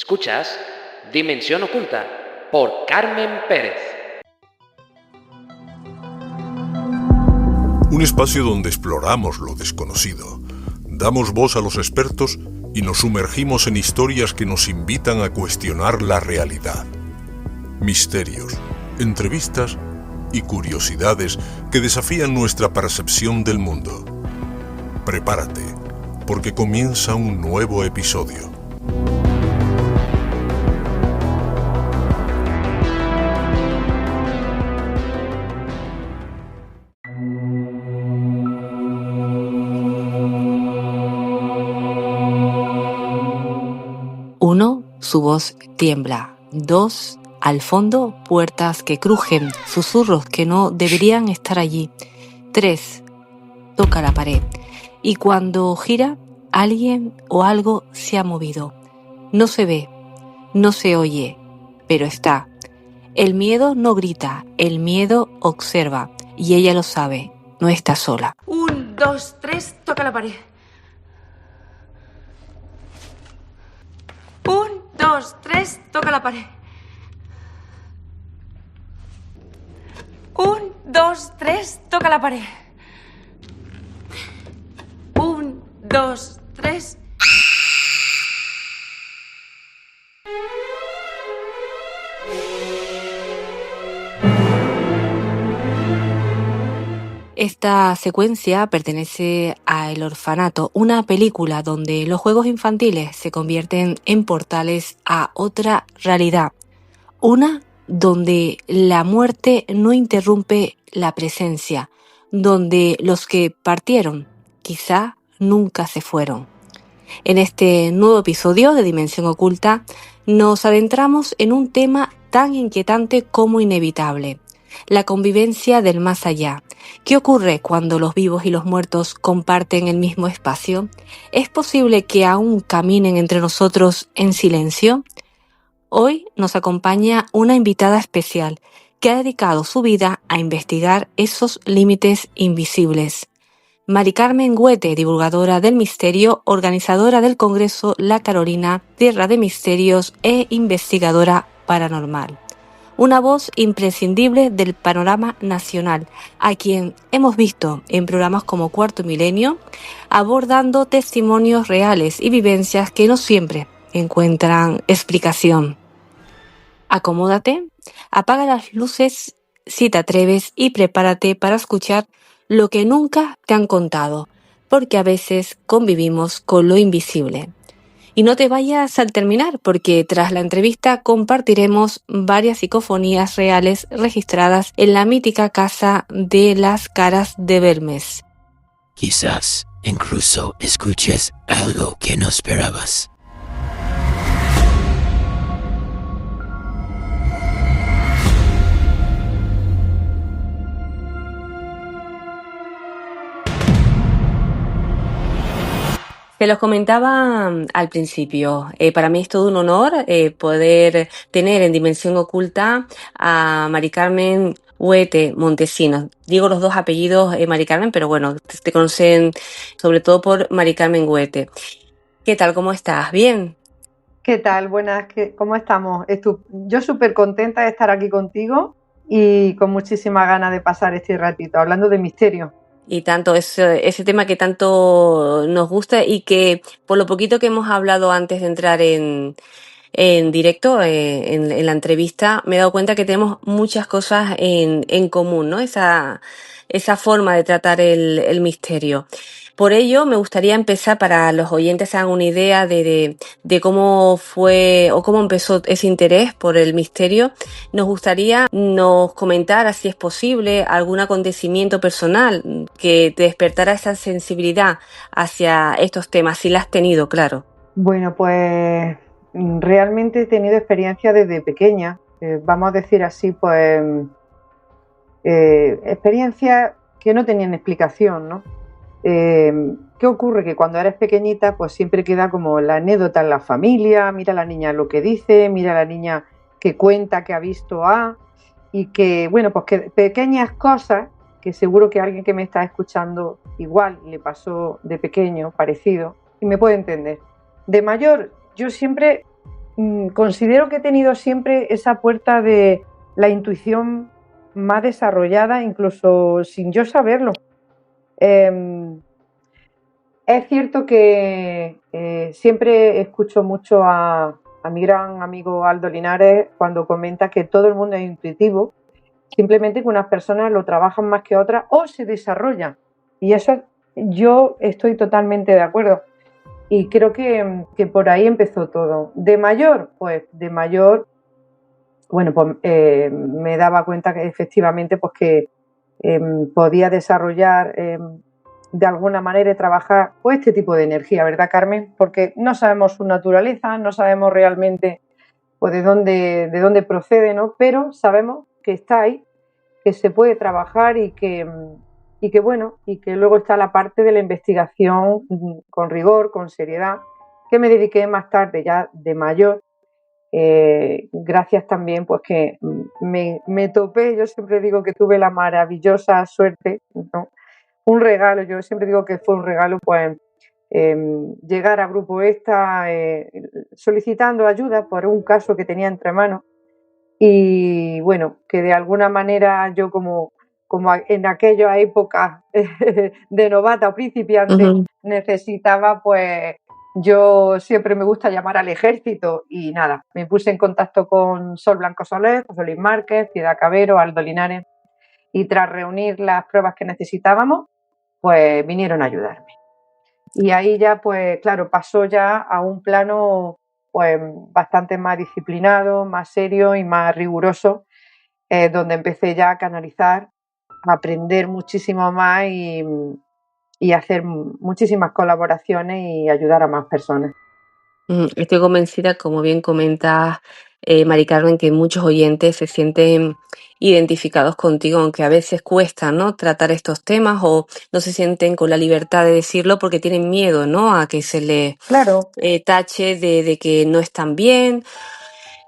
Escuchas Dimensión Oculta por Carmen Pérez. Un espacio donde exploramos lo desconocido, damos voz a los expertos y nos sumergimos en historias que nos invitan a cuestionar la realidad. Misterios, entrevistas y curiosidades que desafían nuestra percepción del mundo. Prepárate, porque comienza un nuevo episodio. Uno, su voz tiembla. 2, al fondo, puertas que crujen, susurros que no deberían estar allí. 3, toca la pared. Y cuando gira, alguien o algo se ha movido. No se ve, no se oye, pero está. El miedo no grita, el miedo observa. Y ella lo sabe, no está sola. 1, 2, 3, toca la pared. 1, 2, 3, toca la pared. 1, 2, 3, toca la pared. 1, 2, 3. Esta secuencia pertenece a El Orfanato, una película donde los juegos infantiles se convierten en portales a otra realidad. Una donde la muerte no interrumpe la presencia, donde los que partieron quizá nunca se fueron. En este nuevo episodio de Dimensión Oculta nos adentramos en un tema tan inquietante como inevitable: la convivencia del más allá. ¿Qué ocurre cuando los vivos y los muertos comparten el mismo espacio? ¿Es posible que aún caminen entre nosotros en silencio? Hoy nos acompaña una invitada especial que ha dedicado su vida a investigar esos límites invisibles. Mari Carmen Huete, divulgadora del misterio, organizadora del Congreso La Carolina, Tierra de Misterios e investigadora paranormal. Una voz imprescindible del panorama nacional, a quien hemos visto en programas como Cuarto Milenio, abordando testimonios reales y vivencias que no siempre encuentran explicación. Acomódate, apaga las luces si te atreves y prepárate para escuchar lo que nunca te han contado, porque a veces convivimos con lo invisible. Y no te vayas al terminar, porque tras la entrevista compartiremos varias psicofonías reales registradas en la mítica casa de las Caras de Belmes. Quizás incluso escuches algo que no esperabas. Te los comentaba al principio, para mí es todo un honor poder tener en Dimensión Oculta a Mari Carmen Huete Montesinos. Digo los dos apellidos Mari Carmen, pero bueno, te conocen sobre todo por Mari Carmen Huete. ¿Qué tal? ¿Cómo estás? ¿Bien? ¿Qué tal? Buenas, ¿cómo estamos? Yo súper contenta de estar aquí contigo y con muchísimas ganas de pasar este ratito hablando de misterio. Y tanto, ese tema que tanto nos gusta y que por lo poquito que hemos hablado antes de entrar en directo, en la entrevista, me he dado cuenta que tenemos muchas cosas en común, ¿no? Esa forma de tratar el misterio. Por ello, me gustaría empezar, para los oyentes se hagan una idea de cómo fue o cómo empezó ese interés por el misterio. Nos gustaría nos comentar, si es posible, algún acontecimiento personal que te despertara esa sensibilidad hacia estos temas, si la has tenido, claro. Bueno, pues realmente he tenido experiencia desde pequeña, vamos a decir así, pues experiencias que no tenían explicación, ¿no? ¿Qué ocurre? Que cuando eres pequeñita pues siempre queda como la anécdota en la familia, mira a la niña lo que dice, mira a la niña que cuenta que ha visto A, y que, bueno, pues que pequeñas cosas que seguro que a alguien que me está escuchando igual le pasó de pequeño, parecido, y me puede entender. De mayor, yo siempre considero que he tenido siempre esa puerta de la intuición más desarrollada, incluso sin yo saberlo. Es cierto que siempre escucho mucho a mi gran amigo Aldo Linares cuando comenta que todo el mundo es intuitivo, simplemente que unas personas lo trabajan más que otras o se desarrollan. Y eso yo estoy totalmente de acuerdo. Y creo que por ahí empezó todo. De mayor, bueno, pues me daba cuenta que efectivamente pues que podía desarrollar de alguna manera y trabajar pues este tipo de energía, ¿verdad, Carmen? Porque no sabemos su naturaleza, no sabemos realmente pues de dónde procede, ¿no? Pero sabemos que está ahí, que se puede trabajar y que bueno, y que luego está la parte de la investigación con rigor, con seriedad, que me dediqué más tarde, ya de mayor, gracias también pues que me topé, yo siempre digo que tuve la maravillosa suerte, ¿no? Un regalo, yo siempre digo que fue un regalo pues llegar a Grupo Esta solicitando ayuda por un caso que tenía entre manos y bueno, que de alguna manera yo como en aquella época de novata o principiante necesitaba pues yo siempre me gusta llamar al ejército y nada, me puse en contacto con Sol Blanco Soler, José Luis Márquez, Piedad Cabero, Aldo Linares y tras reunir las pruebas que necesitábamos pues vinieron a ayudarme. Y ahí ya, pues claro, pasó ya a un plano pues bastante más disciplinado, más serio y más riguroso, donde empecé ya a canalizar, a aprender muchísimo más y hacer muchísimas colaboraciones y ayudar a más personas. Estoy convencida, como bien comentas, Mari Carmen, que muchos oyentes se sienten identificados contigo, aunque a veces cuesta, ¿no?, tratar estos temas o no se sienten con la libertad de decirlo porque tienen miedo, ¿no?, a que se les Claro, tache de que no están bien.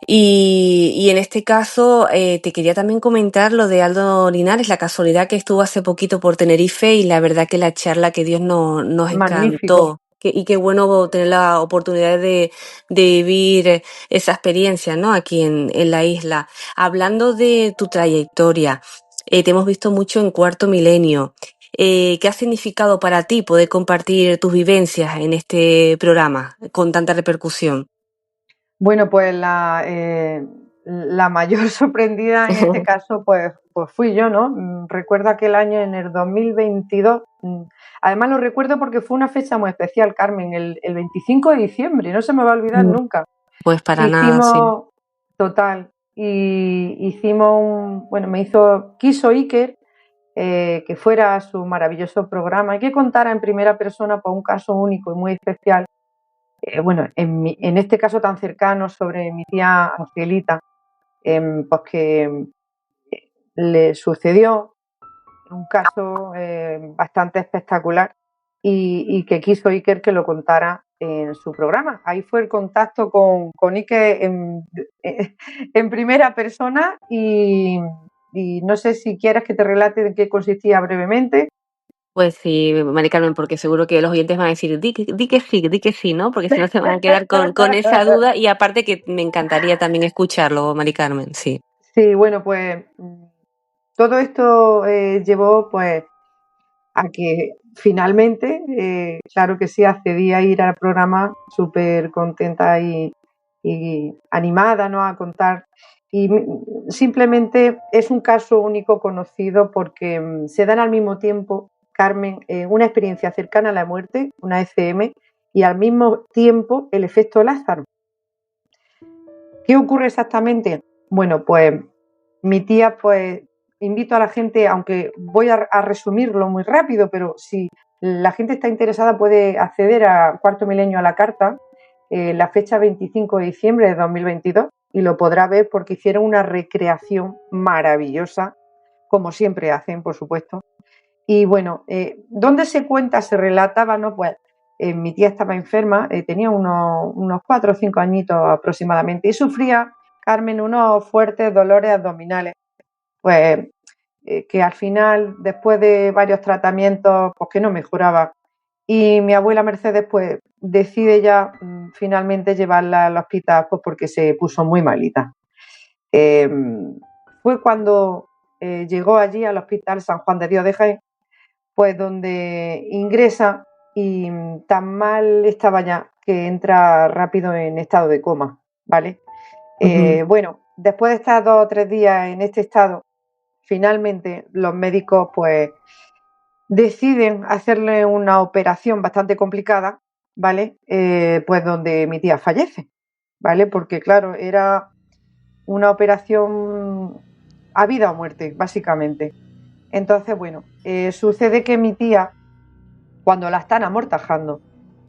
Y en este caso te quería también comentar lo de Aldo Linares, la casualidad que estuvo hace poquito por Tenerife y la verdad que la charla que Dios nos magnífico. encantó. Y qué bueno tener la oportunidad de vivir esa experiencia, ¿no?, aquí en la isla. Hablando de tu trayectoria, te hemos visto mucho en Cuarto Milenio. ¿Qué ha significado para ti poder compartir tus vivencias en este programa con tanta repercusión? Bueno, pues la mayor sorprendida en este caso pues fui yo, ¿no? Recuerdo aquel año en el 2022, además lo recuerdo porque fue una fecha muy especial, Carmen, el 25 de diciembre, no se me va a olvidar nunca. Pues para nada, sí. Hicimos, total, y hicimos quiso Iker que fuera su maravilloso programa y que contara en primera persona pues un caso único y muy especial. Bueno, en este caso tan cercano sobre mi tía Angelita, pues que le sucedió un caso bastante espectacular y que quiso Iker que lo contara en su programa. Ahí fue el contacto con Iker en primera persona y no sé si quieres que te relate de qué consistía brevemente. Pues sí, Mari Carmen, porque seguro que los oyentes van a decir, di que sí, ¿no? Porque si no se van a quedar con esa duda y aparte que me encantaría también escucharlo, Mari Carmen, sí. Sí, bueno, pues todo esto llevó pues a que finalmente, claro que sí, accedí a ir al programa súper contenta y animada, ¿no?, a contar. Y simplemente es un caso único conocido porque se dan al mismo tiempo, Carmen, una experiencia cercana a la muerte, una ECM, y al mismo tiempo el efecto Lázaro. ¿Qué ocurre exactamente? Bueno, pues mi tía, pues invito a la gente, aunque voy a resumirlo muy rápido, pero si la gente está interesada puede acceder a Cuarto Milenio a la carta, la fecha 25 de diciembre de 2022, y lo podrá ver porque hicieron una recreación maravillosa, como siempre hacen, por supuesto. Y bueno, ¿dónde se cuenta, se relataba, no? Pues mi tía estaba enferma, tenía unos 4 o 5 añitos aproximadamente y sufría, Carmen, unos fuertes dolores abdominales. Pues que al final, después de varios tratamientos, pues que no mejoraba. Y mi abuela Mercedes, pues decide ya finalmente llevarla al hospital pues porque se puso muy malita. Fue cuando llegó allí al Hospital San Juan de Dios de Jaén, pues donde ingresa y tan mal estaba ya que entra rápido en estado de coma, ¿vale? Bueno, después de estar 2 o 3 días en este estado, finalmente los médicos pues deciden hacerle una operación bastante complicada, ¿vale? Pues donde mi tía fallece, ¿vale? Porque claro, era una operación a vida o muerte, básicamente. Entonces, bueno, sucede que mi tía, cuando la están amortajando,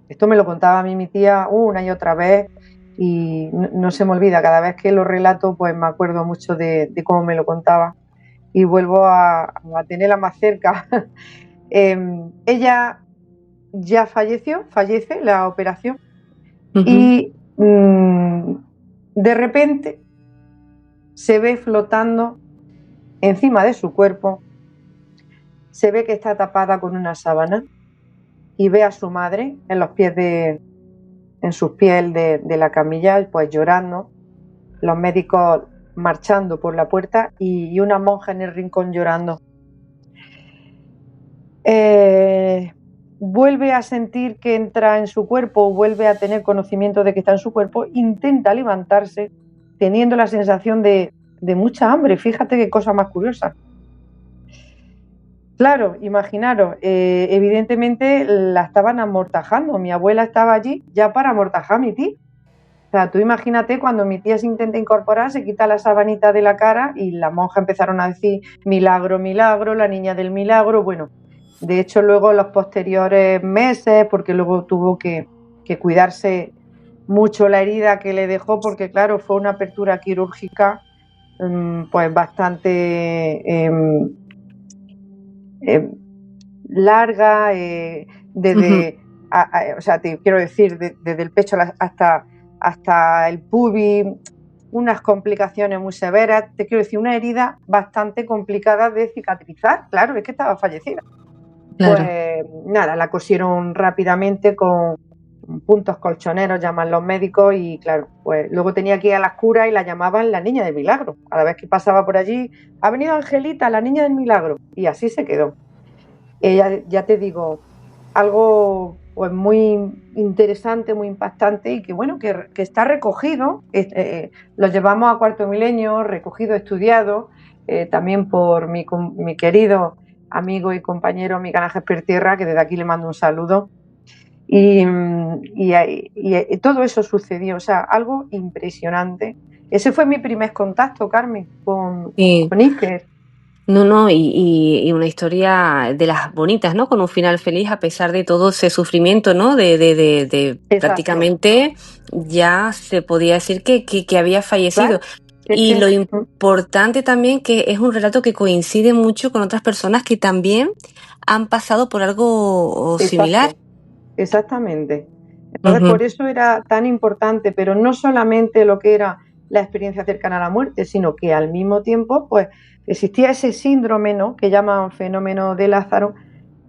esto me lo contaba a mí mi tía una y otra vez y no se me olvida, cada vez que lo relato pues me acuerdo mucho de cómo me lo contaba y vuelvo a tenerla más cerca. Ella ya fallece la operación y de repente se ve flotando encima de su cuerpo, se ve que está tapada con una sábana y ve a su madre en sus pies de la camilla, pues llorando, los médicos marchando por la puerta y una monja en el rincón llorando. Vuelve a sentir que entra en su cuerpo, vuelve a tener conocimiento de que está en su cuerpo, intenta levantarse teniendo la sensación de mucha hambre. Fíjate qué cosa más curiosa. Claro, imaginaros, evidentemente la estaban amortajando, mi abuela estaba allí ya para amortajar a mi tía. O sea, tú imagínate cuando mi tía se intenta incorporar, se quita la sabanita de la cara y las monjas empezaron a decir milagro, milagro, la niña del milagro. Bueno, de hecho luego los posteriores meses, porque luego tuvo que cuidarse mucho la herida que le dejó, porque claro, fue una apertura quirúrgica pues bastante larga, desde, o sea, te quiero decir, desde el pecho hasta el pubis, unas complicaciones muy severas, te quiero decir, una herida bastante complicada de cicatrizar, claro, es que estaba fallecida. Claro. Pues nada, la cosieron rápidamente con puntos colchoneros, llaman los médicos, y claro, pues luego tenía que ir a las curas y la llamaban la niña del milagro. A la vez que pasaba por allí, ha venido Angelita, la niña del milagro, y así se quedó. Ella, ya te digo, algo pues muy interesante, muy impactante y que bueno, que está recogido, lo llevamos a Cuarto Milenio, recogido, estudiado, también por mi querido amigo y compañero Miguel Ángel Pertierra, que desde aquí le mando un saludo. Y todo eso sucedió, o sea, algo impresionante. Ese fue mi primer contacto, Carmen, con Iker. No, y una historia de las bonitas, ¿no? Con un final feliz a pesar de todo ese sufrimiento, ¿no? De prácticamente ya se podía decir que había fallecido. Claro. Y lo importante también que es un relato que coincide mucho con otras personas que también han pasado por algo similar. Exactamente. Entonces, por eso era tan importante, pero no solamente lo que era la experiencia cercana a la muerte, sino que al mismo tiempo, pues, existía ese síndrome, ¿no?, que llaman fenómeno de Lázaro,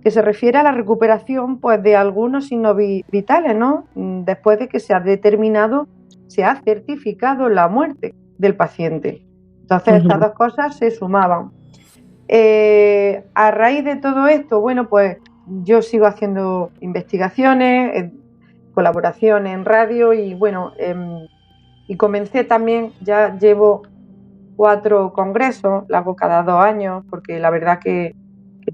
que se refiere a la recuperación, pues, de algunos signos vitales, ¿no?, después de que se ha determinado, se ha certificado la muerte del paciente. Entonces, estas dos cosas se sumaban. A raíz de todo esto, bueno, pues, yo sigo haciendo investigaciones, colaboraciones en radio y bueno, y comencé también, ya llevo 4 congresos, lo hago cada 2 años, porque la verdad que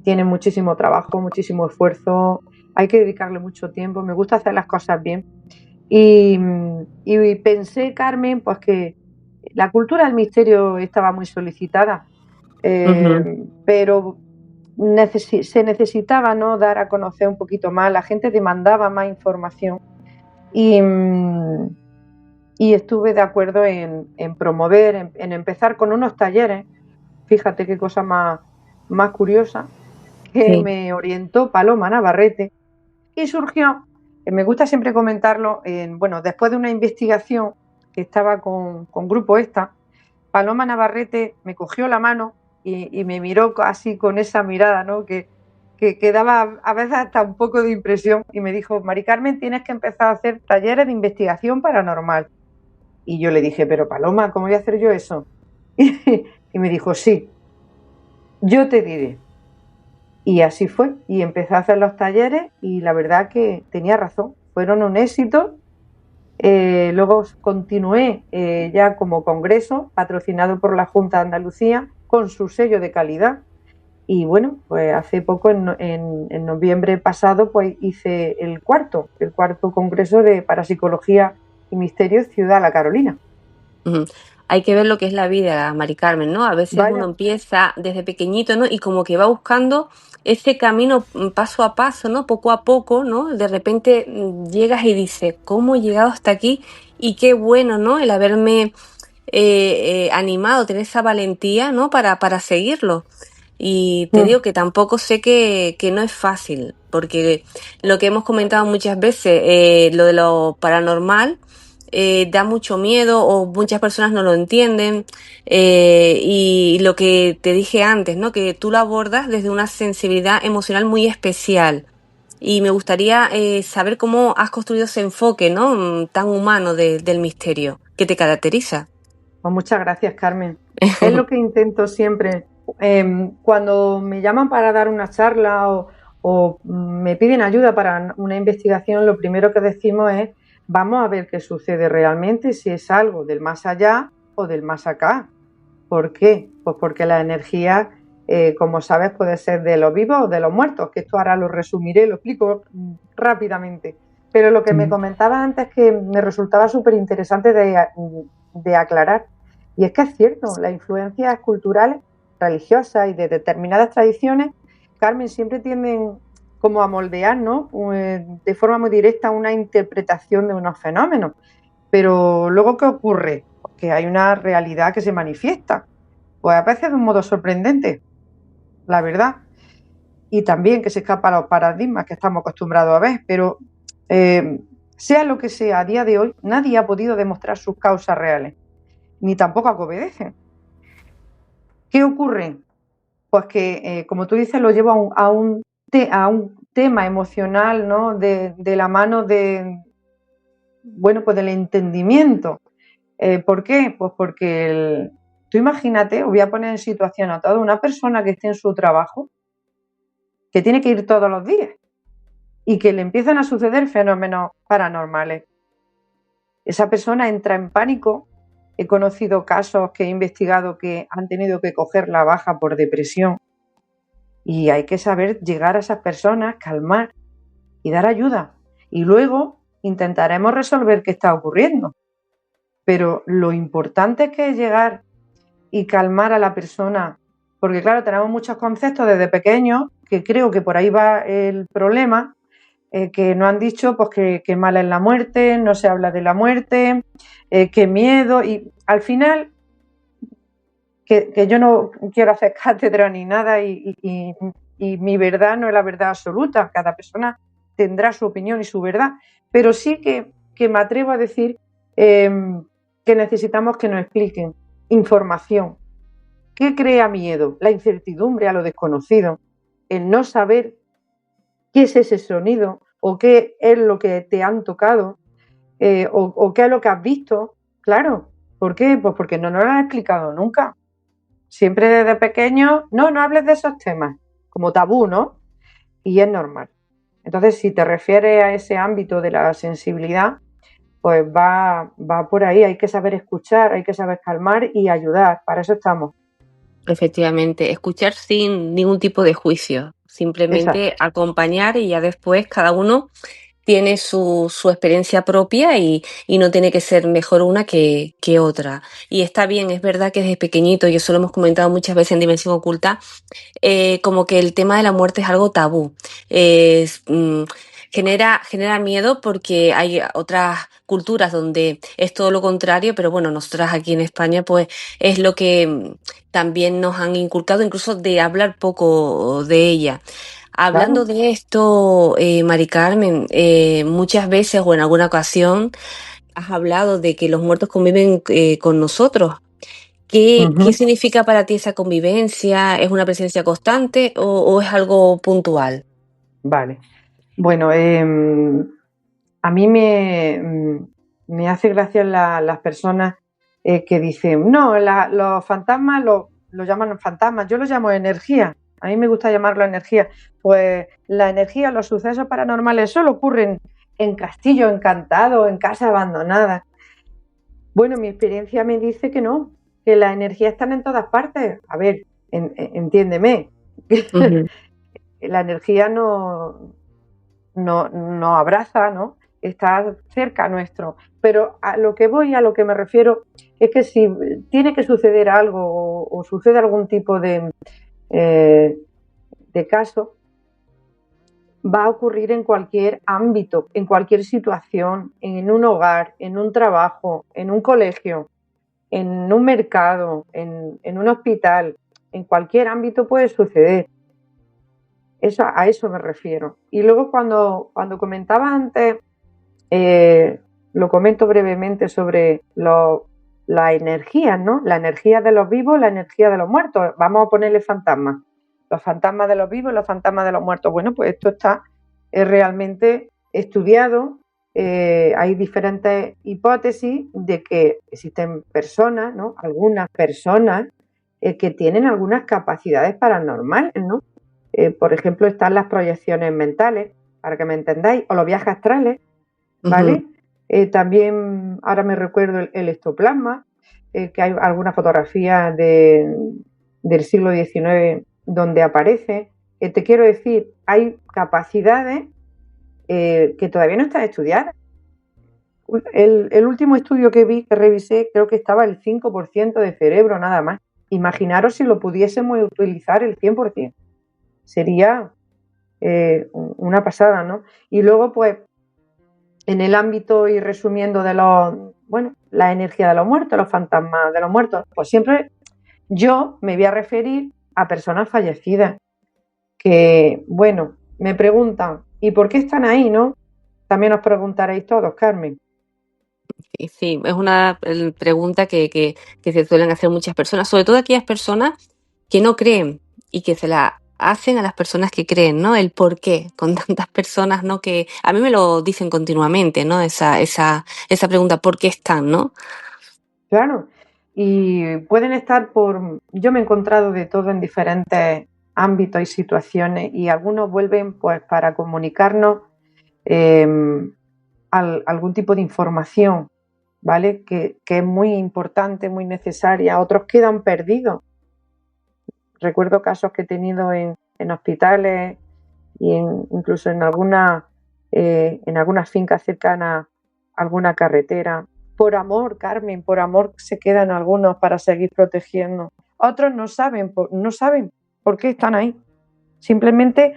tiene muchísimo trabajo, muchísimo esfuerzo, hay que dedicarle mucho tiempo, me gusta hacer las cosas bien. Y pensé, Carmen, pues que la cultura del misterio estaba muy solicitada, pero se necesitaba, ¿no?, dar a conocer un poquito más, la gente demandaba más información y estuve de acuerdo en promover, en empezar con unos talleres. Fíjate qué cosa más curiosa, que me orientó Paloma Navarrete y surgió, me gusta siempre comentarlo, bueno, después de una investigación que estaba con Grupo Esta, Paloma Navarrete me cogió la mano y me miró así con esa mirada, ¿no?, que que daba a veces hasta un poco de impresión, y me dijo: Mari Carmen, tienes que empezar a hacer talleres de investigación paranormal. Y yo le dije: pero Paloma, ¿cómo voy a hacer yo eso? Y me dijo: sí, yo te diré. Y así fue, y empecé a hacer los talleres y la verdad que tenía razón, fueron un éxito. Luego continué ya como congreso, patrocinado por la Junta de Andalucía, con su sello de calidad. Y bueno, pues hace poco, en noviembre pasado, pues hice el cuarto congreso de Parapsicología y Misterios Ciudad La Carolina. Hay que ver lo que es la vida, Mari Carmen, ¿no? A veces uno empieza desde pequeñito, ¿no? Y como que va buscando ese camino paso a paso, ¿no? Poco a poco, ¿no? De repente llegas y dices: ¿cómo he llegado hasta aquí? Y qué bueno, ¿no? El haberme animado, tener esa valentía, ¿no? Para seguirlo. Y te digo que tampoco sé que no es fácil, porque lo que hemos comentado muchas veces, lo de lo paranormal, da mucho miedo o muchas personas no lo entienden, y lo que te dije antes, ¿no? Que tú lo abordas desde una sensibilidad emocional muy especial. Y me gustaría saber cómo has construido ese enfoque, ¿no? Tan humano del misterio que te caracteriza. Pues muchas gracias, Carmen. Es lo que intento siempre. Cuando me llaman para dar una charla o me piden ayuda para una investigación, lo primero que decimos es: vamos a ver qué sucede realmente, si es algo del más allá o del más acá. ¿Por qué? Pues porque la energía, como sabes, puede ser de los vivos o de los muertos, que esto ahora lo resumiré, lo explico rápidamente. Pero lo que me comentaba antes, que me resultaba súper interesante de aclarar, y es que es cierto, las influencias culturales, religiosas y de determinadas tradiciones, Carmen, siempre tienden como a moldear, ¿no? De forma muy directa una interpretación de unos fenómenos. Pero luego, ¿qué ocurre? Que hay una realidad que se manifiesta, pues a veces de un modo sorprendente, la verdad, y también que se escapa a los paradigmas que estamos acostumbrados a ver. Pero sea lo que sea, a día de hoy nadie ha podido demostrar sus causas reales, ni tampoco a que obedecen. ¿Qué ocurre? Pues que, como tú dices, lo llevo a un tema emocional, ¿no? De la mano pues del entendimiento. ¿Por qué? Pues porque tú imagínate, os voy a poner en situación a toda una persona que esté en su trabajo, que tiene que ir todos los días y que le empiezan a suceder fenómenos paranormales. Esa persona entra en pánico. He conocido casos que he investigado que han tenido que coger la baja por depresión, y hay que saber llegar a esas personas, calmar y dar ayuda. Y luego intentaremos resolver qué está ocurriendo. Pero lo importante es que es llegar y calmar a la persona, porque claro, tenemos muchos conceptos desde pequeños, que creo que por ahí va el problema, que nos han dicho pues que mala es la muerte, no se habla de la muerte, que miedo, y al final, que yo no quiero hacer cátedra ni nada, y mi verdad no es la verdad absoluta, cada persona tendrá su opinión y su verdad, pero sí que me atrevo a decir que necesitamos que nos expliquen información. ¿Qué crea miedo? La incertidumbre a lo desconocido, el no saber qué es ese sonido o qué es lo que te han tocado, o qué es lo que has visto. Claro, ¿por qué? Pues porque no nos lo han explicado nunca. Siempre desde pequeño, no hables de esos temas, como tabú, ¿no? Y es normal. Entonces, si te refieres a ese ámbito de la sensibilidad, pues va por ahí. Hay que saber escuchar, hay que saber calmar y ayudar. Para eso estamos. Efectivamente, escuchar sin ningún tipo de juicio, simplemente Exacto. Acompañar, y ya después cada uno tiene su experiencia propia y no tiene que ser mejor una que otra. Y está bien, es verdad que desde pequeñito, y eso lo hemos comentado muchas veces en Dimensión Oculta, como que el tema de la muerte es algo tabú. Genera miedo porque hay otras culturas donde es todo lo contrario, pero bueno, nosotras aquí en España pues es lo que también nos han inculcado, incluso de hablar poco de ella. Hablando de esto, Mari Carmen, muchas veces o en alguna ocasión has hablado de que los muertos conviven con nosotros. ¿Qué significa para ti esa convivencia? ¿Es una presencia constante o es algo puntual? Vale. Bueno, a mí me hace gracia las personas que dicen, no, los fantasmas lo llaman fantasmas, yo lo llamo energía. A mí me gusta llamarlo energía. Pues la energía, los sucesos paranormales solo ocurren en castillos encantados, en casas abandonadas. Bueno, mi experiencia me dice que no, que las energías están en todas partes. A ver, entiéndeme. Ujú. La energía no abraza, ¿no? Está cerca nuestro. Pero a lo que voy, a lo que me refiero, es que si tiene que suceder algo o sucede algún tipo de caso, va a ocurrir en cualquier ámbito, en cualquier situación, en un hogar, en un trabajo, en un colegio, en un mercado, en un hospital, en cualquier ámbito puede suceder. A eso me refiero. Y luego cuando comentaba antes, lo comento brevemente sobre la energía, ¿no? La energía de los vivos, la energía de los muertos. Vamos a ponerle fantasmas. Los fantasmas de los vivos y los fantasmas de los muertos. Bueno, pues esto está realmente estudiado. Hay diferentes hipótesis de que existen personas, ¿no? Algunas personas que tienen algunas capacidades paranormales, ¿no? Por ejemplo, están las proyecciones mentales, para que me entendáis, o los viajes astrales, ¿vale? También ahora me recuerdo el ectoplasma, que hay algunas fotografías del siglo XIX donde aparece. Te quiero decir, hay capacidades que todavía no están estudiadas. El último estudio que vi, que revisé, creo que estaba el 5% de cerebro nada más. Imaginaros si lo pudiésemos utilizar el 100%. Sería una pasada, ¿no? Y luego, pues, en el ámbito y resumiendo de la energía de los muertos, los fantasmas de los muertos, pues siempre yo me voy a referir a personas fallecidas que, bueno, me preguntan, ¿y por qué están ahí, no? También os preguntaréis todos, Carmen. Y sí, es una pregunta que se suelen hacer muchas personas, sobre todo aquellas personas que no creen y que se la hacen a las personas que creen, ¿no? El por qué, con tantas personas, ¿no? Que a mí me lo dicen continuamente, ¿no? Esa pregunta, ¿por qué están, no? Claro, y pueden estar yo me he encontrado de todo en diferentes ámbitos y situaciones y algunos vuelven pues para comunicarnos algún tipo de información, ¿vale? Que es muy importante, muy necesaria. Otros quedan perdidos. Recuerdo casos que he tenido en hospitales y incluso en algunas fincas cercanas a alguna carretera. Por amor, Carmen, por amor se quedan algunos para seguir protegiendo. Otros no saben por qué están ahí. Simplemente,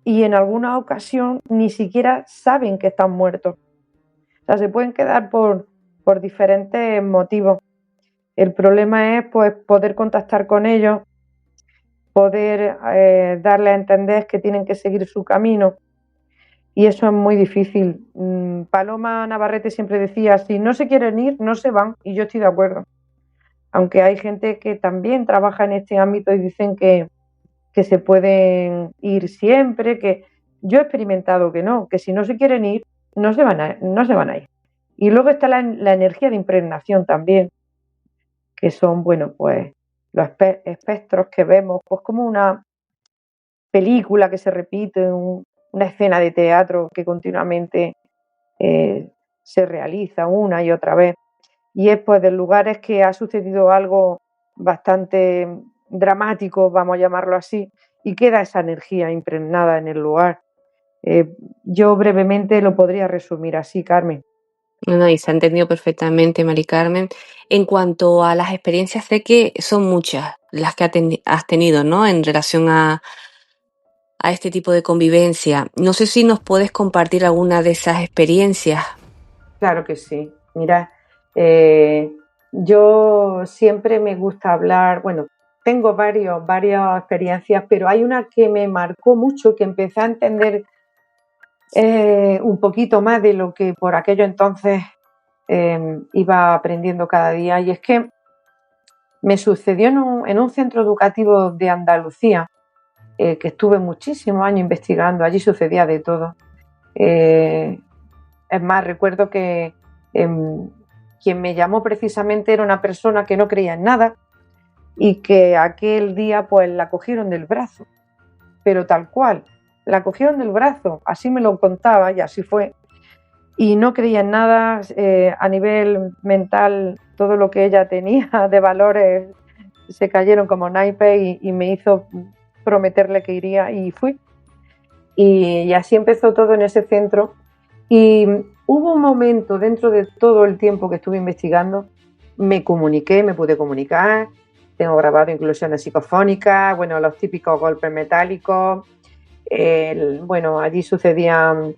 y en alguna ocasión, ni siquiera saben que están muertos. O sea, se pueden quedar por diferentes motivos. El problema es pues poder contactar con ellos, poder darle a entender que tienen que seguir su camino. Y eso es muy difícil. Paloma Navarrete siempre decía, si no se quieren ir, no se van. Y yo estoy de acuerdo. Aunque hay gente que también trabaja en este ámbito y dicen que se pueden ir siempre, que yo he experimentado que si no se quieren ir, no se van a ir. Y luego está la energía de impregnación también, que son, bueno, pues los espectros que vemos, pues como una película que se repite, una escena de teatro que continuamente se realiza una y otra vez. Y es pues de lugares que ha sucedido algo bastante dramático, vamos a llamarlo así, y queda esa energía impregnada en el lugar. Yo brevemente lo podría resumir así, Carmen. No, y se ha entendido perfectamente, Mari Carmen. En cuanto a las experiencias, sé que son muchas las que has tenido, ¿no? En relación a este tipo de convivencia. No sé si nos puedes compartir alguna de esas experiencias. Claro que sí. Mira, yo siempre me gusta hablar, bueno, tengo varias experiencias, pero hay una que me marcó mucho, que empecé a entender un poquito más de lo que por aquello entonces iba aprendiendo cada día, y es que me sucedió en un centro educativo de Andalucía, que estuve muchísimos años investigando. Allí sucedía de todo. Es más, recuerdo que quien me llamó precisamente era una persona que no creía en nada y que aquel día pues la cogieron del brazo, pero tal cual, la cogieron del brazo, así me lo contaba y así fue. Y no creía en nada, a nivel mental todo lo que ella tenía de valores se cayeron como naipes y me hizo prometerle que iría y fui. Y así empezó todo en ese centro. Y hubo un momento dentro de todo el tiempo que estuve investigando, me pude comunicar, tengo grabado inclusiones psicofónicas, bueno, los típicos golpes metálicos, bueno, allí sucedían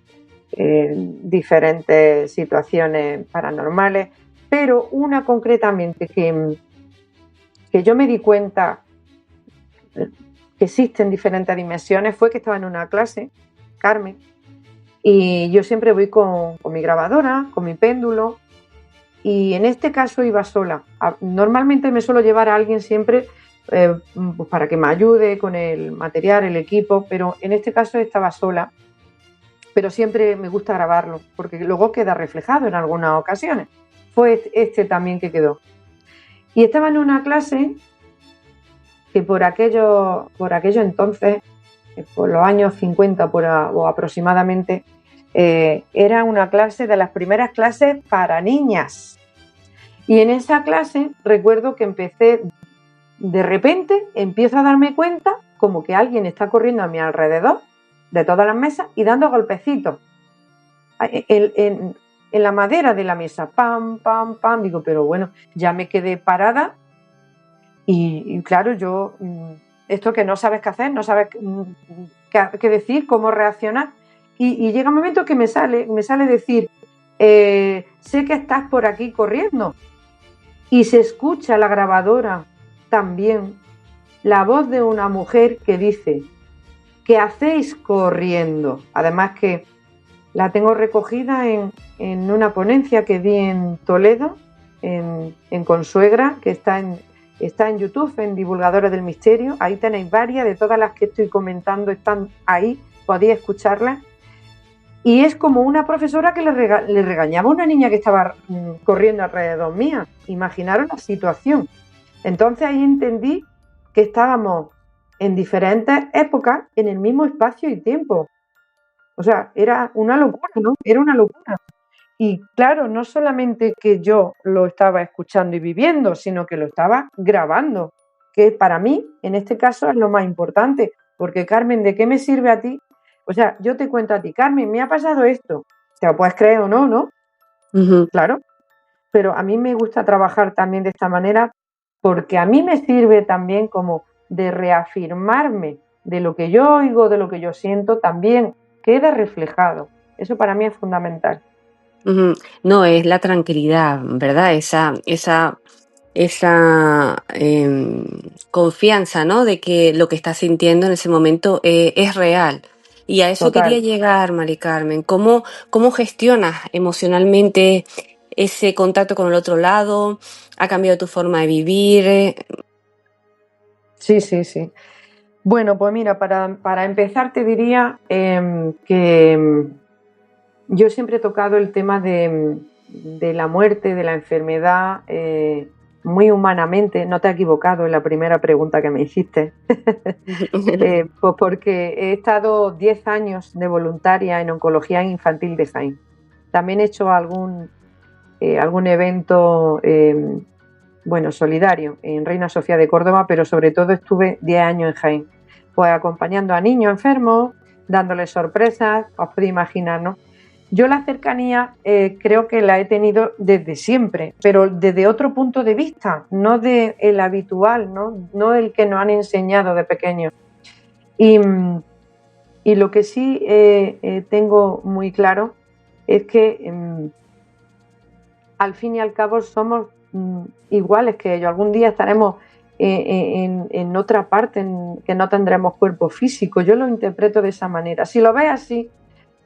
diferentes situaciones paranormales, pero una concretamente que yo me di cuenta que existen diferentes dimensiones fue que estaba en una clase, Carmen, y yo siempre voy con mi grabadora, con mi péndulo, y en este caso iba sola. Normalmente me suelo llevar a alguien siempre pues para que me ayude con el material, el equipo, pero en este caso estaba sola. Pero siempre me gusta grabarlo, porque luego queda reflejado en algunas ocasiones. Fue este también que quedó. Y estaba en una clase que por aquello entonces, por los años 50 o aproximadamente, era una clase de las primeras clases para niñas. Y en esa clase recuerdo que de repente empiezo a darme cuenta como que alguien está corriendo a mi alrededor, de todas las mesas, y dando golpecitos en la madera de la mesa, pam, pam, pam. Digo, pero bueno, ya me quedé parada y claro, yo, esto que no sabes qué hacer, no sabes qué decir, cómo reaccionar, y llega un momento que me sale decir, sé que estás por aquí corriendo, y se escucha la grabadora también, la voz de una mujer que dice, ¿qué hacéis corriendo? Además que la tengo recogida en una ponencia que di en Toledo, en Consuegra, que está en YouTube, en Divulgadores del Misterio. Ahí tenéis varias, de todas las que estoy comentando están ahí, podéis escucharlas. Y es como una profesora que le regañaba a una niña que estaba corriendo alrededor mía. Imaginaros la situación. Entonces ahí entendí que estábamos en diferentes épocas en el mismo espacio y tiempo. O sea, era una locura, ¿no? Era una locura. Y claro, no solamente que yo lo estaba escuchando y viviendo, sino que lo estaba grabando, que para mí, en este caso, es lo más importante. Porque, Carmen, ¿de qué me sirve a ti? O sea, yo te cuento a ti, Carmen, me ha pasado esto. Te lo puedes creer o no, ¿no? Ujú. Claro. Pero a mí me gusta trabajar también de esta manera porque a mí me sirve también como de reafirmarme de lo que yo oigo, de lo que yo siento, también queda reflejado. Eso para mí es fundamental. Ujú. No, es la tranquilidad, ¿verdad? Esa confianza, ¿no? De que lo que estás sintiendo en ese momento es real. Y a eso quería Total. llegar, Mari Carmen. ¿Cómo gestionas emocionalmente ese contacto con el otro lado? ¿Ha cambiado tu forma de vivir? Sí, sí, sí. Bueno, pues mira, para empezar te diría que yo siempre he tocado el tema de la muerte, de la enfermedad, muy humanamente. No te has equivocado en la primera pregunta que me hiciste. Pues porque he estado 10 años de voluntaria en oncología infantil de Jaén. También he hecho algún evento bueno, solidario en Reina Sofía de Córdoba, pero sobre todo estuve 10 años en Jaén, pues acompañando a niños enfermos, dándoles sorpresas, os podéis imaginar, ¿no? Yo la cercanía creo que la he tenido desde siempre, pero desde otro punto de vista, no de el habitual, no el que nos han enseñado de pequeños. Y lo que sí tengo muy claro es que al fin y al cabo somos iguales que ellos. Algún día estaremos en otra parte en que no tendremos cuerpo físico. Yo lo interpreto de esa manera. Si lo ves así,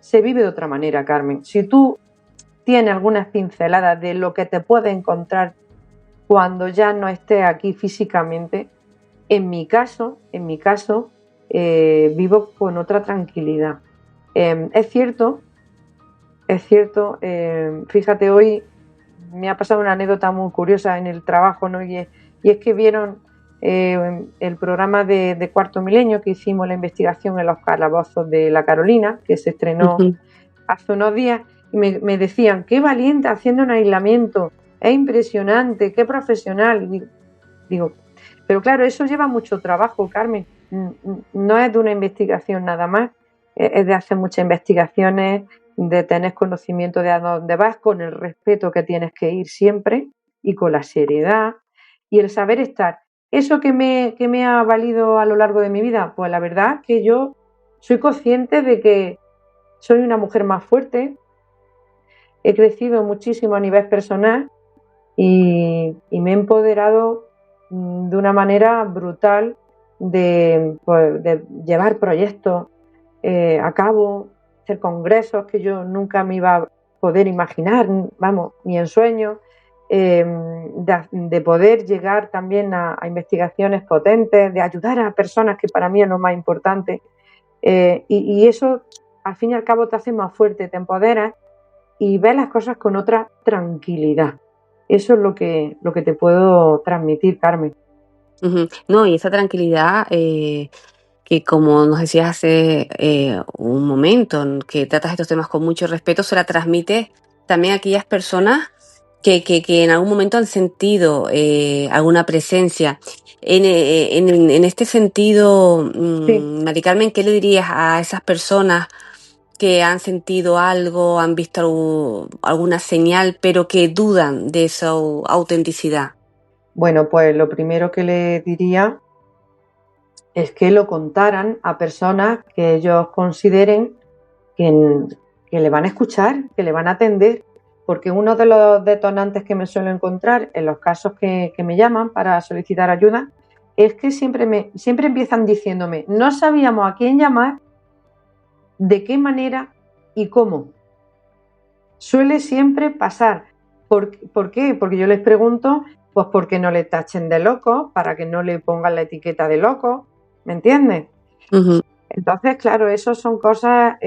se vive de otra manera, Carmen. Si tú tienes algunas pinceladas de lo que te puede encontrar cuando ya no esté aquí físicamente. En mi caso, vivo con otra tranquilidad. Es cierto, fíjate, hoy me ha pasado una anécdota muy curiosa en el trabajo, ¿no? Y es que vieron el programa de Cuarto Milenio, que hicimos la investigación en los calabozos de la Carolina, que se estrenó hace unos días, y me decían, qué valiente haciendo un aislamiento, es impresionante, qué profesional. Y digo, pero claro, eso lleva mucho trabajo, Carmen. No es de una investigación nada más, es de hacer muchas investigaciones, de tener conocimiento de a dónde vas, con el respeto que tienes que ir siempre y con la seriedad y el saber estar. ¿Eso que me ha valido a lo largo de mi vida? Pues la verdad que yo soy consciente de que soy una mujer más fuerte, he crecido muchísimo a nivel personal y me he empoderado de una manera brutal de llevar proyectos a cabo, hacer congresos que yo nunca me iba a poder imaginar, vamos, ni en sueños, de poder llegar también a investigaciones potentes, de ayudar a personas, que para mí es lo más importante, y eso al fin y al cabo te hace más fuerte, te empoderas y ves las cosas con otra tranquilidad. Eso es lo que te puedo transmitir, Carmen. No, y esa tranquilidad que, como nos decías hace un momento, que tratas estos temas con mucho respeto, se la transmites también a aquellas personas que en algún momento han sentido alguna presencia. En este sentido, Sí. Mari Carmen, ¿qué le dirías a esas personas que han sentido algo, han visto alguna señal, pero que dudan de su autenticidad? Bueno, pues lo primero que le diría es que lo contaran a personas que ellos consideren que le van a escuchar, que le van a atender, porque uno de los detonantes que me suelo encontrar en los casos que me llaman para solicitar ayuda es que siempre empiezan diciéndome, no sabíamos a quién llamar, de qué manera y cómo. Suele siempre pasar. ¿Por qué? Porque yo les pregunto, pues porque no le tachen de loco, para que no le pongan la etiqueta de loco, ¿me entiendes? Uh-huh. Entonces, claro, eso son cosas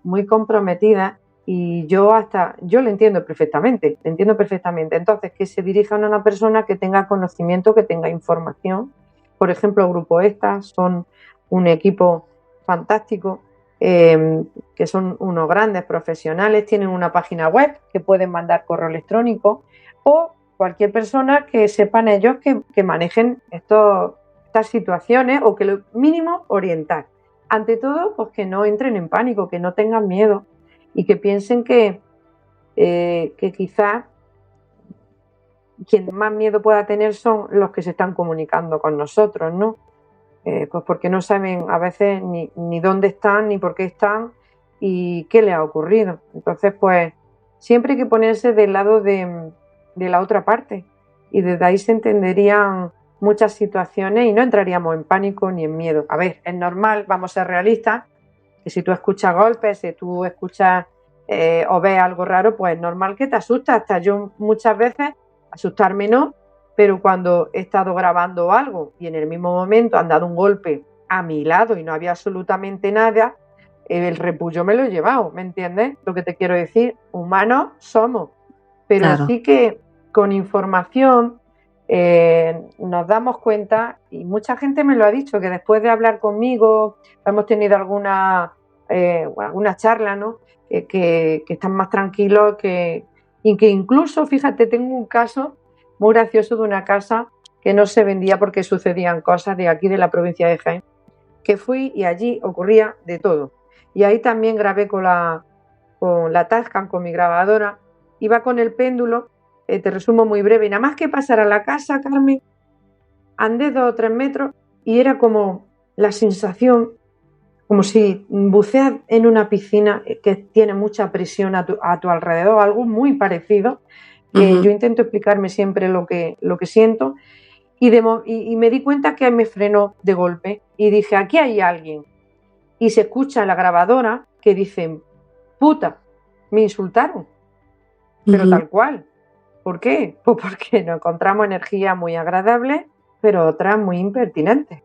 muy comprometidas y yo lo entiendo perfectamente, Entonces, que se dirijan a una persona que tenga conocimiento, que tenga información. Por ejemplo, Grupo ESTA son un equipo fantástico, que son unos grandes profesionales, tienen una página web que pueden mandar correo electrónico, o cualquier persona que sepan ellos que manejen estas situaciones, o que lo mínimo orientar. Ante todo, pues que no entren en pánico, que no tengan miedo y que piensen que quizás quien más miedo pueda tener son los que se están comunicando con nosotros, ¿no? Pues porque no saben a veces ni dónde están, ni por qué están y qué les ha ocurrido. Entonces, pues siempre hay que ponerse del lado de la otra parte, y desde ahí se entenderían muchas situaciones y no entraríamos en pánico ni en miedo. A ver, es normal, vamos a ser realistas, que si tú escuchas golpes, si tú escuchas o ves algo raro, pues es normal que te asustas. Hasta yo muchas veces, asustarme no, pero cuando he estado grabando algo y en el mismo momento han dado un golpe a mi lado y no había absolutamente nada, el repullo me lo he llevado, ¿me entiendes? Lo que te quiero decir, humanos somos, pero Claro. sí que con información nos damos cuenta, y mucha gente me lo ha dicho, que después de hablar conmigo hemos tenido alguna charla, ¿no? Que están más tranquilos, y que incluso, fíjate, tengo un caso muy gracioso de una casa que no se vendía porque sucedían cosas de aquí de la provincia de Jaén, que fui y allí ocurría de todo. Y ahí también grabé con la Tascam, con mi grabadora, iba con el péndulo, te resumo muy breve, y nada más que pasar a la casa, Carmen, andé 2 o 3 metros y era como la sensación, como si buceas en una piscina que tiene mucha presión a tu alrededor, algo muy parecido. Yo intento explicarme siempre lo que siento, y me di cuenta que me frenó de golpe y dije, aquí hay alguien, y se escucha en la grabadora que dicen, puta, me insultaron, pero tal cual. ¿Por qué? Pues porque nos encontramos energías muy agradables, pero otras muy impertinentes.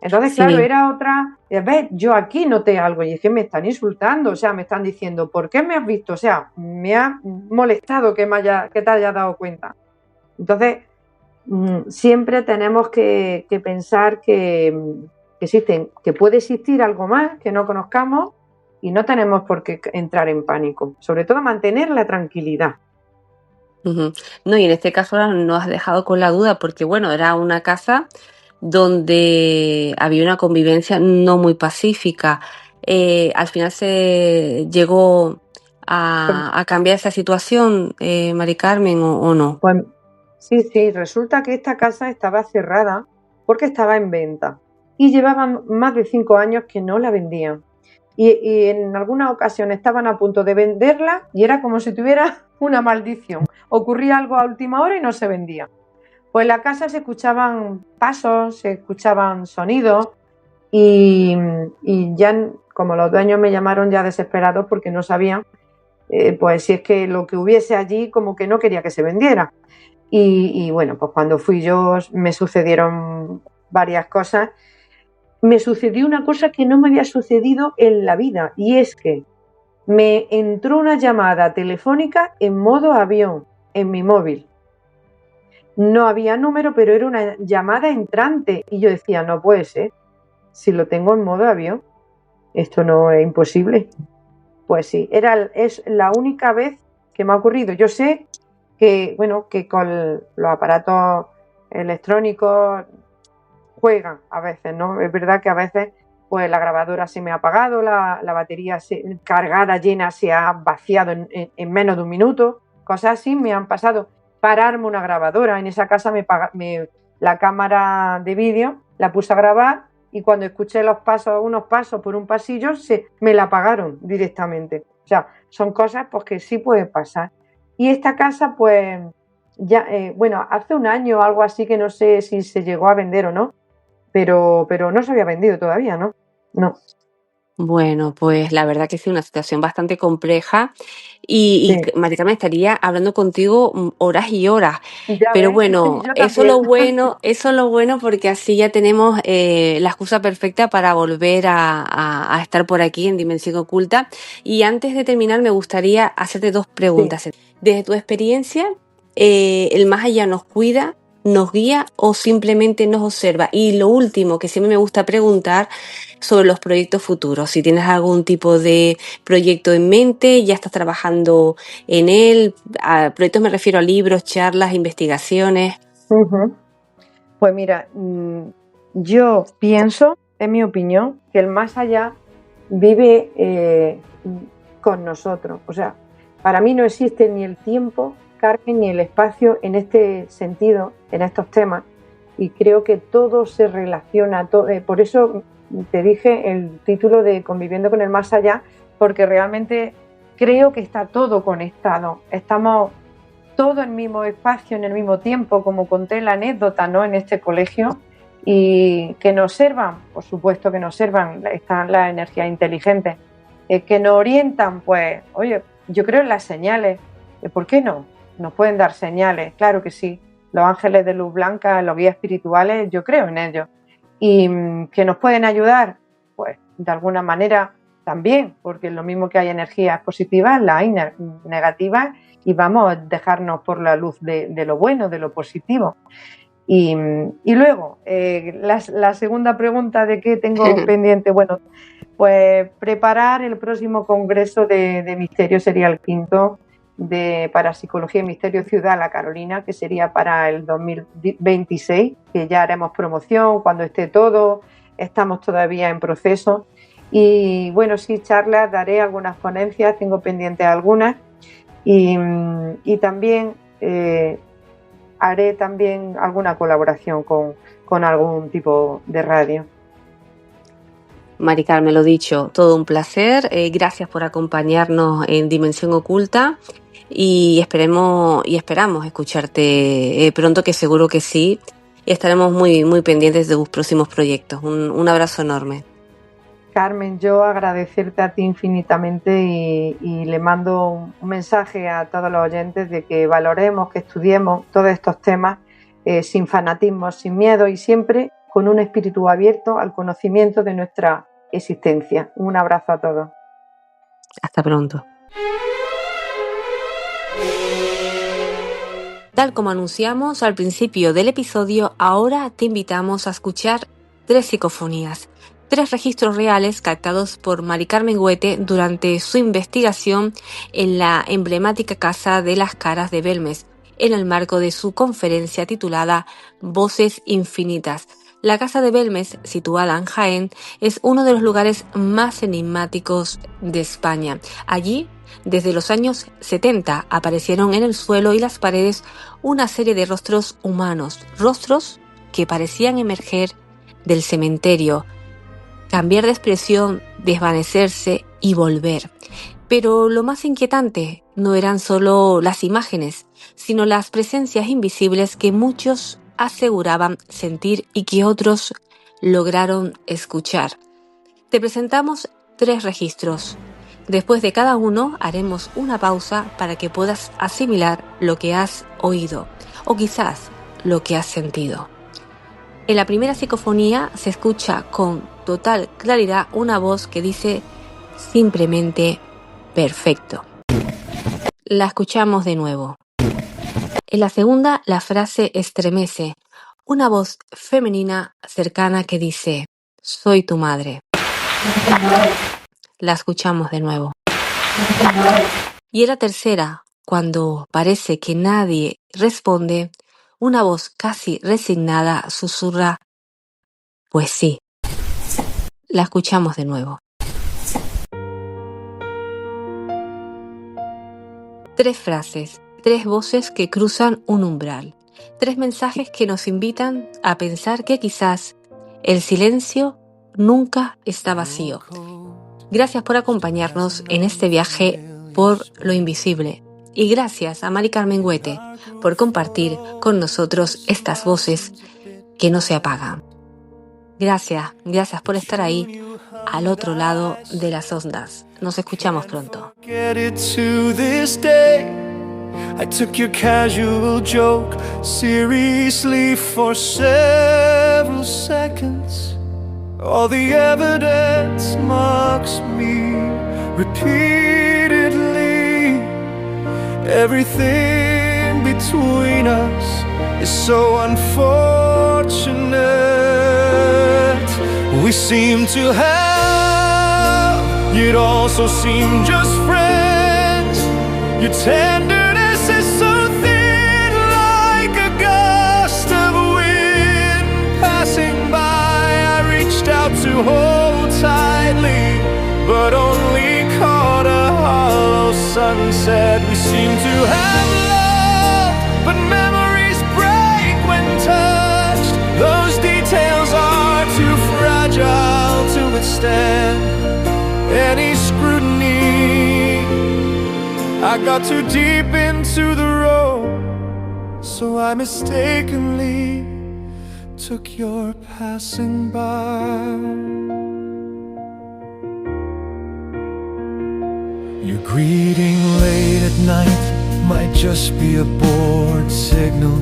Entonces, Sí. claro, era otra, ves, yo aquí noté algo y es que me están insultando, o sea, me están diciendo, ¿por qué me has visto? O sea, me ha molestado que te hayas dado cuenta. Entonces, siempre tenemos que pensar que puede existir algo más que no conozcamos y no tenemos por qué entrar en pánico. Sobre todo mantener la tranquilidad. Ujú. No, y en este caso ahora nos has dejado con la duda porque, bueno, era una casa donde había una convivencia no muy pacífica. Al final se llegó a cambiar esa situación, Mari Carmen, o no. Pues sí, resulta que esta casa estaba cerrada porque estaba en venta y llevaban más de 5 años que no la vendían. Y en algunas ocasiones estaban a punto de venderla y era como si tuviera una maldición. Ocurría algo a última hora y no se vendía. Pues en la casa se escuchaban pasos, se escuchaban sonidos y ya como los dueños me llamaron ya desesperados porque no sabían pues si es que lo que hubiese allí como que no quería que se vendiera. Y bueno, pues cuando fui yo me sucedieron varias cosas. Me sucedió una cosa que no me había sucedido en la vida y es que me entró una llamada telefónica en modo avión en mi móvil. No había número, pero era una llamada entrante y yo decía, no puede ser, si lo tengo en modo avión, esto no es imposible. Pues sí, es la única vez que me ha ocurrido. Yo sé que, bueno, que con los aparatos electrónicos juegan a veces, ¿no? Es verdad que a veces pues la grabadora se me ha apagado, la batería cargada, llena, se ha vaciado en menos de un minuto, cosas así me han pasado. Pararme una grabadora, en esa casa la cámara de vídeo la puse a grabar y cuando escuché unos pasos por un pasillo, me la apagaron directamente. O sea, son cosas pues que sí pueden pasar. Y esta casa pues ya, bueno, hace un año o algo así que no sé si se llegó a vender o no, pero no se había vendido todavía, ¿no? No. Bueno, pues la verdad que sí, una situación bastante compleja y Sí. Mari Carmen estaría hablando contigo horas y horas, Ya pero ves, bueno, yo eso también. es lo bueno porque así ya tenemos la excusa perfecta para volver a estar por aquí en Dimensión Oculta. Y antes de terminar me gustaría hacerte dos preguntas. Sí. Desde tu experiencia, ¿el más allá nos cuida, nos guía o simplemente nos observa? Y lo último que siempre me gusta preguntar sobre los proyectos futuros, si tienes algún tipo de proyecto en mente, ya estás trabajando en él, a proyectos me refiero a libros, charlas, investigaciones. Uh-huh. Pues mira, yo pienso, en mi opinión, que el más allá vive con nosotros. O sea, para mí no existe ni el tiempo, Carmen, ni el espacio en este sentido, en estos temas. Y creo que todo se relaciona. Por eso te dije el título de Conviviendo con el más allá, porque realmente creo que está todo conectado. Estamos todo en el mismo espacio, en el mismo tiempo, como conté la anécdota, ¿no? En este colegio, y que nos observan, por supuesto que nos observan, están las energías inteligentes, que nos orientan, pues, oye, yo creo en las señales, ¿por qué no? Nos pueden dar señales, claro que sí, los ángeles de luz blanca, los guías espirituales, yo creo en ellos, y que nos pueden ayudar, pues, de alguna manera también, porque lo mismo que hay energías positivas, las hay negativas, y vamos a dejarnos por la luz de lo bueno, de lo positivo. Y luego, la segunda pregunta de qué tengo pendiente, bueno, pues preparar el próximo congreso de Misterio, sería el 5º de Parapsicología y Misterio Ciudad La Carolina, que sería para el 2026, que ya haremos promoción cuando esté todo, estamos todavía en proceso. Y bueno, sí, charlas, daré algunas ponencias, tengo pendientes algunas. Y también haré también alguna colaboración con algún tipo de radio. Mari Carmen, lo dicho, todo un placer. Gracias por acompañarnos en Dimensión Oculta y esperamos escucharte pronto, que seguro que sí. Y estaremos muy, muy pendientes de tus próximos proyectos. Un abrazo enorme. Carmen, yo agradecerte a ti infinitamente y le mando un mensaje a todos los oyentes de que valoremos, que estudiemos todos estos temas sin fanatismo, sin miedo y siempre con un espíritu abierto al conocimiento de nuestra existencia. Un abrazo a todos. Hasta pronto. Tal como anunciamos al principio del episodio, ahora te invitamos a escuchar 3 psicofonías, 3 registros reales captados por Mari Carmen Huete durante su investigación en la emblemática Casa de las Caras de Belmes, en el marco de su conferencia titulada Voces Infinitas. La Casa de Belmes, situada en Jaén, es uno de los lugares más enigmáticos de España. Allí, desde los años 70, aparecieron en el suelo y las paredes una serie de rostros humanos, rostros que parecían emerger del cementerio, cambiar de expresión, desvanecerse y volver. Pero lo más inquietante no eran solo las imágenes, sino las presencias invisibles que muchos aseguraban sentir y que otros lograron escuchar. Te presentamos 3 registros. Después de cada uno haremos una pausa para que puedas asimilar lo que has oído o quizás lo que has sentido. En la primera psicofonía se escucha con total claridad una voz que dice simplemente perfecto. La escuchamos de nuevo. En la segunda, la frase estremece, una voz femenina cercana que dice, soy tu madre. La escuchamos de nuevo. Y en la tercera, cuando parece que nadie responde, una voz casi resignada susurra, pues sí. La escuchamos de nuevo. 3 frases, 3 voces que cruzan un umbral, 3 mensajes que nos invitan a pensar que quizás el silencio nunca está vacío. Gracias por acompañarnos en este viaje por lo invisible y gracias a Mari Carmen Huete por compartir con nosotros estas voces que no se apagan. Gracias por estar ahí al otro lado de las ondas. Nos escuchamos pronto. I took your casual joke seriously for several seconds. All the evidence mocks me repeatedly. Everything between us is so unfortunate. We seem to have, yet also seem just friends. Your tenderness is so thin, like a gust of wind passing by. I reached out to hold tightly, but only caught a hollow sunset. We seem to have loved, but memories break when touched. Those details are too fragile to withstand any scrutiny. I got too deep into the road, so I mistakenly took your passing by. Your greeting late at night might just be a bored signal.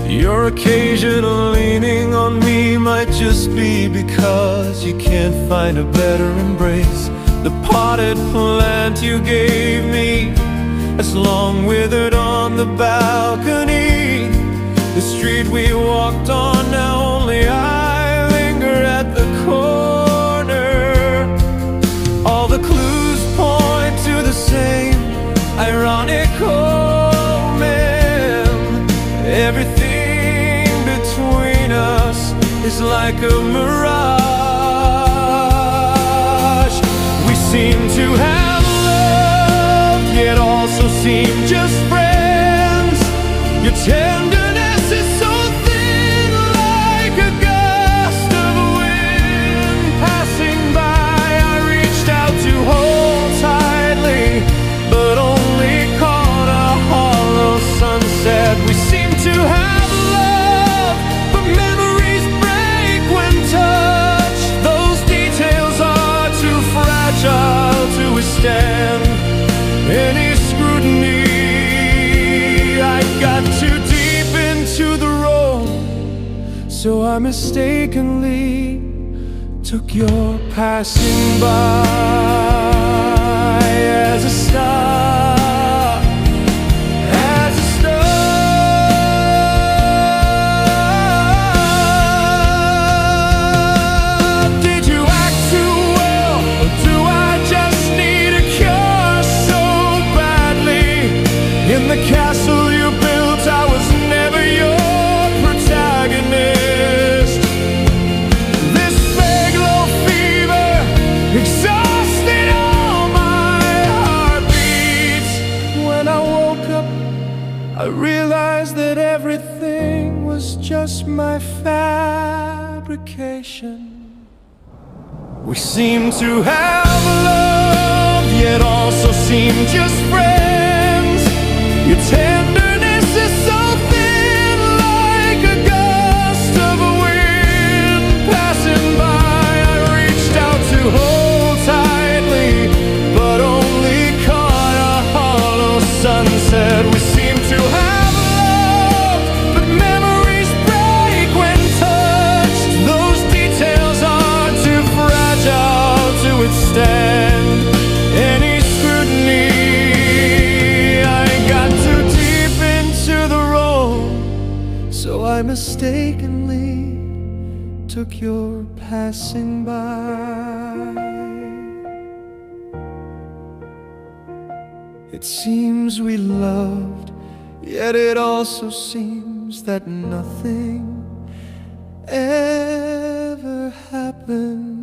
Your occasional leaning on me might just be because you can't find a better embrace. The potted plant you gave me has long withered on the balcony. The street we walked on, now only I linger at the corner. All the clues point to the same ironic omen. Everything between us is like a mirage. Seem to have loved, yet also seem just friends. Your tenderness is so thin, like a gust of wind passing by. I reached out to hold tightly, but only caught a hollow sunset. We seem to have loved, but memories break when touched. Those details I mistakenly took your passing by as a star, as a star. Did you act too well, or do I just need a cure so badly? In the castle you built, I was never your protagonist. This vague low fever exhausted all my heartbeats. When I woke up, I realized that everything was just my fabrication. We seemed to have love, yet also seemed just friends. Your tenderness is so thin, like a gust of a wind passing by. I reached out to hold tightly, but only caught a hollow sunset. We seem to have love, but memories break when touched. Those details are too fragile to withstand any scrutiny. I got too deep into the role, so I mistakenly took your passing by. It seems we loved, yet it also seems that nothing ever happened.